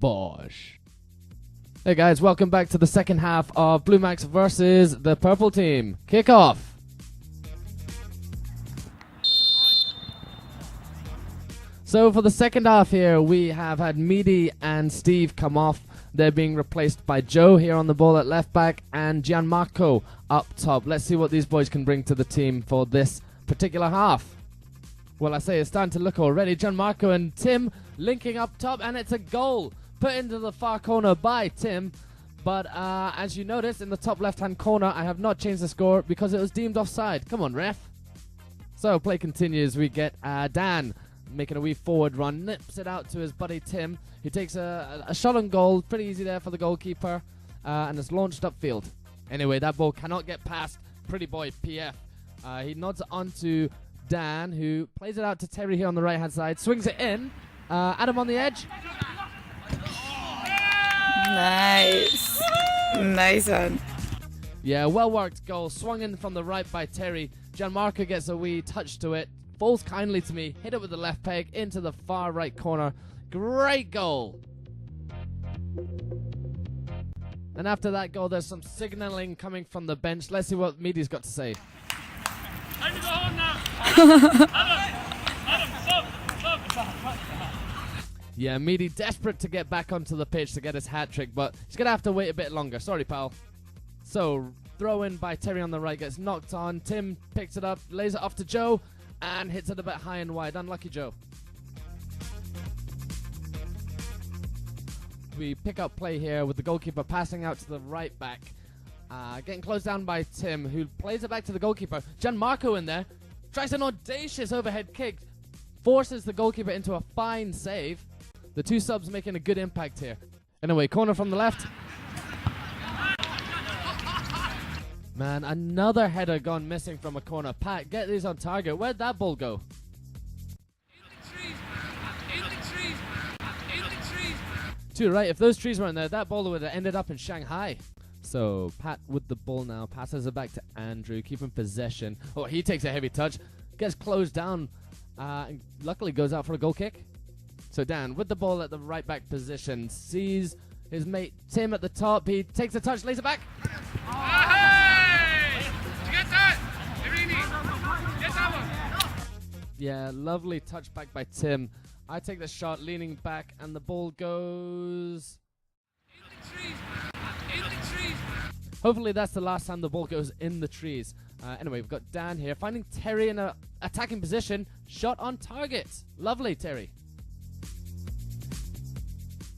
Bosch. Hey guys, welcome back to the second half of Blue Max versus the purple team. Kick off. So for the second half here, we have had Meaty and Steve come off. They're being replaced by Joe here on the ball at left back and Gianmarco up top. Let's see what these boys can bring to the team for this particular half. Well, I say it's starting to look already. Gianmarco and Tim linking up top, and it's a goal put into the far corner by Tim. But as you notice, in the top left-hand corner, I have not changed the score because it was deemed offside. Come on, ref. So play continues. We get Dan making a wee forward run, nips it out to his buddy Tim, who takes a shot on goal. Pretty easy there for the goalkeeper, and it's launched upfield. Anyway, that ball cannot get past Pretty Boy PF. He nods it on to Dan, who plays it out to Terry here on the right-hand side, swings it in. Adam on the edge. Nice. Nice one. Yeah, well-worked goal. Swung in from the right by Terry. Gianmarco gets a wee touch to it. Falls kindly to me. Hit it with the left peg into the far right corner. Great goal. And after that goal, there's some signalling coming from the bench. Let's see what Meaty's got to say. Time to go home now. Adam, stop. Yeah, Meaty desperate to get back onto the pitch to get his hat-trick, but he's going to have to wait a bit longer. Sorry, pal. So, throw in by Terry on the right, gets knocked on. Tim picks it up, lays it off to Joe, and hits it a bit high and wide. Unlucky Joe. We pick up play here with the goalkeeper passing out to the right back. Getting closed down by Tim, who plays it back to the goalkeeper. Gianmarco in there. Tries an audacious overhead kick. Forces the goalkeeper into a fine save. The two subs making a good impact here. Anyway, corner from the left. Man, another header gone missing from a corner. Pat, get these on target. Where'd that ball go? In the trees. Too right. If those trees weren't there, that ball would have ended up in Shanghai. So, Pat with the ball now. Passes it back to Andrew, keeping possession. Oh, he takes a heavy touch. Gets closed down. And luckily goes out for a goal kick. So Dan with the ball at the right back position. Sees his mate Tim at the top. He takes a touch, lays it back. Hey! Did you get that? Irini, get that one. Yeah, lovely touch back by Tim. I take the shot, leaning back, and the ball goes... In the trees. Hopefully that's the last time the ball goes in the trees. Anyway, we've got Dan here, finding Terry in a attacking position. Shot on target. Lovely, Terry.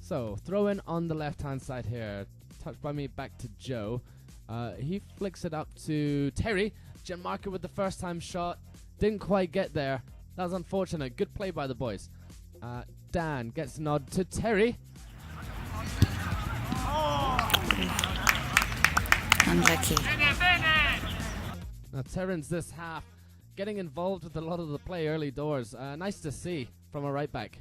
So, throw in on the left-hand side here. Touched by me back to Joe. He flicks it up to Terry. Gianmarco with the first-time shot. Didn't quite get there. That was unfortunate. Good play by the boys. Dan gets a nod to Terry. Unlucky. Now, Terrence this half getting involved with a lot of the play early doors. Nice to see from a right back.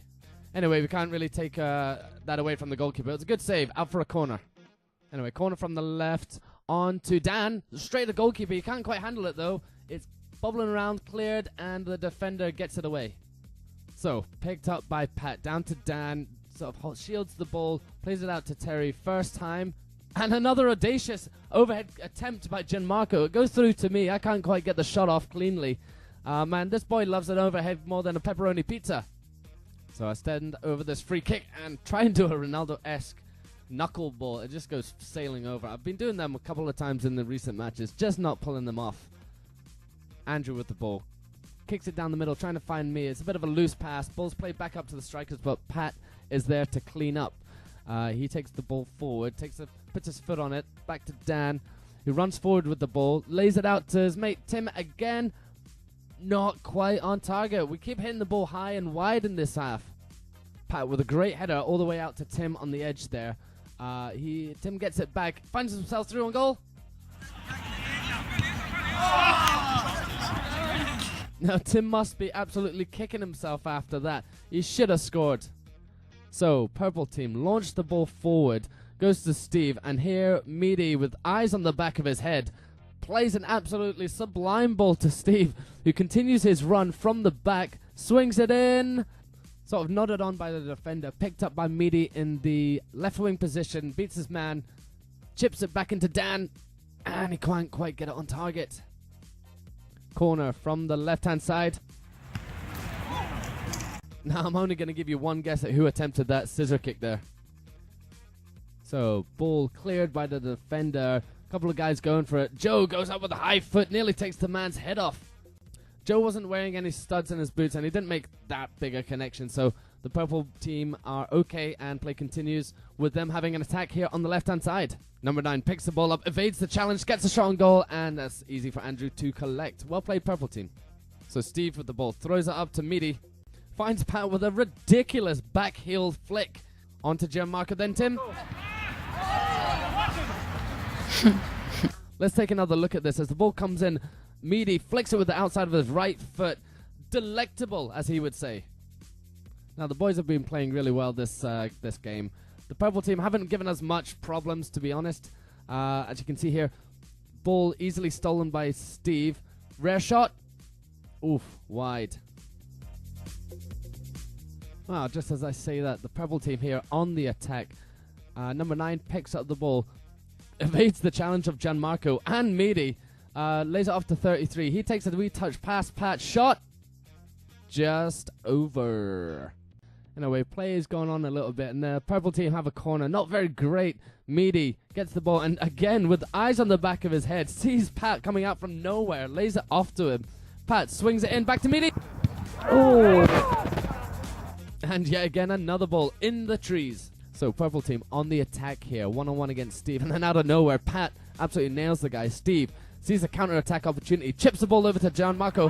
Anyway, we can't really take that away from the goalkeeper. It's a good save, out for a corner. Anyway, corner from the left, on to Dan. Straight to the goalkeeper. He can't quite handle it, though. It's bubbling around, cleared, and the defender gets it away. So, picked up by Pat. Down to Dan. Sort of shields the ball, plays it out to Terry. First time. And another audacious overhead attempt by Gianmarco. It goes through to me. I can't quite get the shot off cleanly. Man, this boy loves an overhead more than a pepperoni pizza. So I stand over this free kick and try and do a Ronaldo-esque knuckleball. It just goes sailing over. I've been doing them a couple of times in the recent matches, just not pulling them off. Andrew with the ball. Kicks it down the middle, trying to find me. It's a bit of a loose pass. Ball's played back up to the strikers, but Pat is there to clean up. He takes the ball forward, puts his foot on it, back to Dan, who runs forward with the ball, lays it out to his mate Tim again. Not quite on target. We keep hitting the ball high and wide in this half. Pat with a great header all the way out to Tim on the edge there. Tim gets it back, finds himself through on goal. Now Tim must be absolutely kicking himself after that. He should have scored. So, purple team launch the ball forward, goes to Steve, and here Meaty with eyes on the back of his head plays an absolutely sublime ball to Steve, who continues his run from the back, swings it in. Sort of nodded on by the defender, picked up by Meaty in the left wing position, beats his man, chips it back into Dan, and he can't quite get it on target. Corner from the left-hand side. Now I'm only going to give you one guess at who attempted that scissor kick there. So, ball cleared by the defender. A couple of guys going for it. Joe goes up with a high foot, nearly takes the man's head off. Joe wasn't wearing any studs in his boots, and he didn't make that big a connection. So the purple team are okay, and play continues with them having an attack here on the left-hand side. Number 9 picks the ball up, evades the challenge, gets a shot on goal, and that's easy for Andrew to collect. Well played, purple team. So Steve with the ball throws it up to Meaty. Finds Pat with a ridiculous back heel flick. Onto Gianmarco, then Tim. Let's take another look at this as the ball comes in. Meaty flicks it with the outside of his right foot. Delectable, as he would say. Now, the boys have been playing really well this game. The purple team haven't given us much problems, to be honest. As you can see here, ball easily stolen by Steve. Rare shot. Oof, wide. Wow, just as I say that, the purple team here on the attack. Number 9 picks up the ball, evades the challenge of Gianmarco and Meaty. Lays it off to 33. He takes a wee touch pass. Pat shot. Just over. Anyway, play is going on a little bit, and the purple team have a corner. Not very great. Meaty gets the ball, and again, with eyes on the back of his head, sees Pat coming out from nowhere, lays it off to him. Pat swings it in, back to Meaty. Oh! And yet again, another ball in the trees. So, purple team on the attack here, one-on-one against Steve, and then out of nowhere, Pat absolutely nails the guy. Steve sees a counter-attack opportunity, chips the ball over to Gianmarco.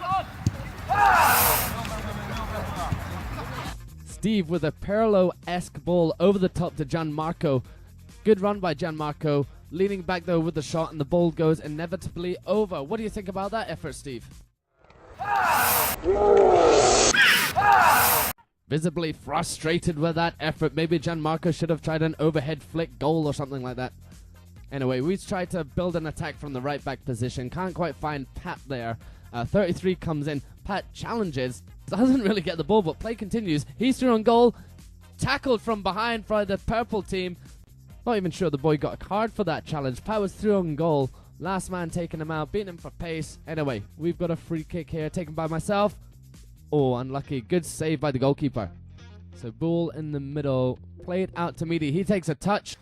Steve with a Pirlo-esque ball over the top to Gianmarco. Good run by Gianmarco, leaning back though with the shot, and the ball goes inevitably over. What do you think about that effort, Steve? Visibly frustrated with that effort. Maybe Gianmarco should have tried an overhead flick goal or something like that. Anyway, we tried to build an attack from the right back position. Can't quite find Pat there. 33 comes in. Pat challenges. Doesn't really get the ball, but play continues. He's through on goal. Tackled from behind by the purple team. Not even sure the boy got a card for that challenge. Pat was through on goal. Last man taking him out, beating him for pace. Anyway, we've got a free kick here taken by myself. Oh, unlucky. Good save by the goalkeeper. So ball in the middle. Played out to Meaty. He takes a touch.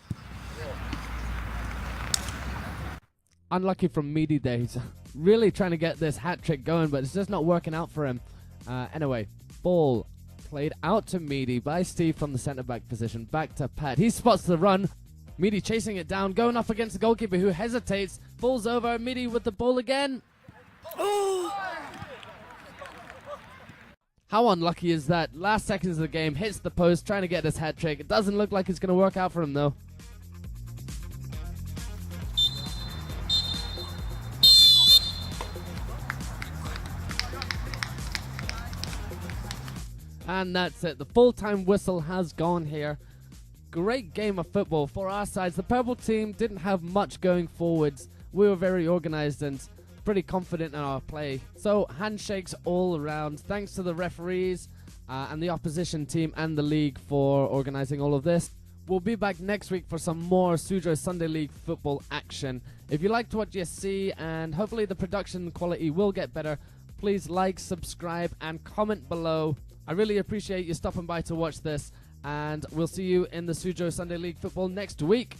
Unlucky from Meaty there. He's really trying to get this hat trick going, but it's just not working out for him. Anyway, ball played out to Meaty by Steve from the centre back position. Back to Pat. He spots the run. Meaty chasing it down, going up against the goalkeeper who hesitates. Falls over. Meaty with the ball again. Oh! How unlucky is that? Last seconds of the game, hits the post, trying to get this hat trick. It doesn't look like it's going to work out for him though. And that's it. The full-time whistle has gone here. Great game of football for our sides. The purple team didn't have much going forwards. We were very organised and pretty confident in our play. So handshakes all around. Thanks to the referees and the opposition team and the league for organising all of this. We'll be back next week for some more Suzhou Sunday League football action. If you liked what you see, and hopefully the production quality will get better, please like, subscribe and comment below. I really appreciate you stopping by to watch this, and we'll see you in the Suzhou Sunday League football next week.